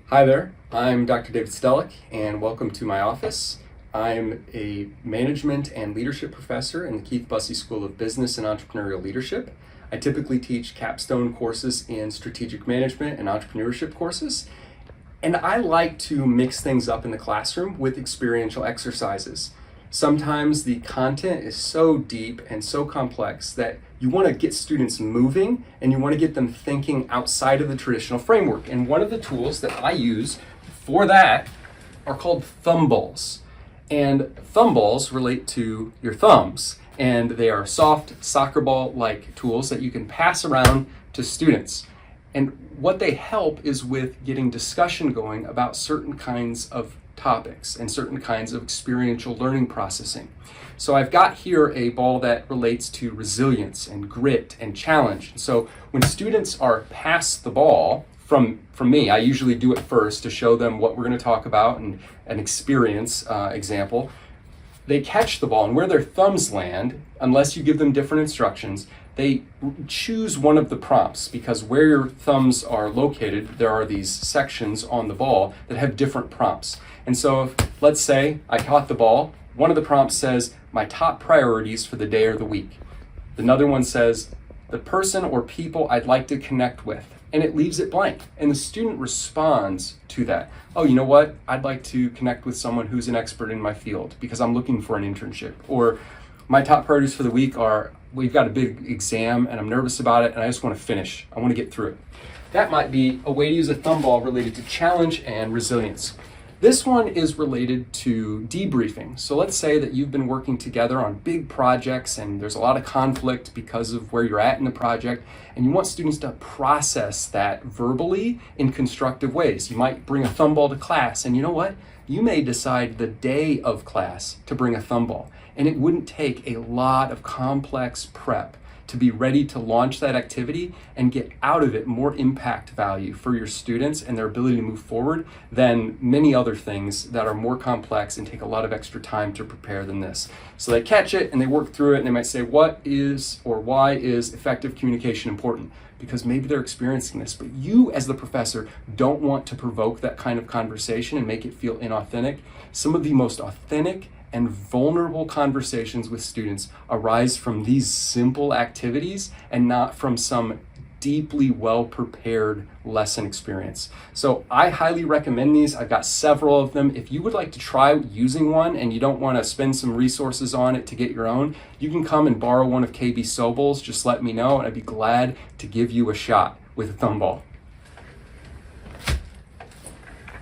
Hi there, I'm Dr. David Stehlik, and welcome to my office. I'm a management and leadership professor in the Keith Bussey School of Business and Entrepreneurial Leadership. I typically teach capstone courses in strategic management and entrepreneurship courses, and I like to mix things up in the classroom with experiential exercises. Sometimes the content is so deep and so complex that you want to get students moving and you want to get them thinking outside of the traditional framework. And one of the tools that I use for that are called Thumballs. And Thumballs relate to your thumbs, and they are soft soccer ball-like tools that you can pass around to students. And what they help is with getting discussion going about certain kinds of topics and certain kinds of experiential learning processing. So I've got here a ball that relates to resilience and grit and challenge. So when students are passed the ball from me, I usually do it first to show them what we're going to talk about and an experience example. They catch the ball, and where their thumbs land, unless you give them different instructions, they choose one of the prompts, because where your thumbs are located, there are these sections on the ball that have different prompts. And so if, let's say I caught the ball, one of the prompts says, my top priorities for the day or the week. Another one says, the person or people I'd like to connect with. And it leaves it blank. And the student responds to that. Oh, you know what? I'd like to connect with someone who's an expert in my field because I'm looking for an internship. Or my top priorities for the week are, we've got a big exam and I'm nervous about it and I just want to finish. I want to get through it. That might be a way to use a Thumball related to challenge and resilience. This one is related to debriefing. So let's say that you've been working together on big projects and there's a lot of conflict because of where you're at in the project, and you want students to process that verbally in constructive ways. You might bring a Thumball to class, and you know what? You may decide the day of class to bring a Thumball, and it wouldn't take a lot of complex prep to be ready to launch that activity and get out of it more impact value for your students and their ability to move forward than many other things that are more complex and take a lot of extra time to prepare than this. So they catch it and they work through it, and they might say, what is or why is effective communication important? Because maybe they're experiencing this, but you as the professor don't want to provoke that kind of conversation and make it feel inauthentic. Some of the most authentic and vulnerable conversations with students arise from these simple activities and not from some deeply well-prepared lesson experience. So I highly recommend these. I've got several of them. If you would like to try using one and you don't want to spend some resources on it to get your own, you can come and borrow one of KB Sobel's. Just let me know and I'd be glad to give you a shot with a Thumball.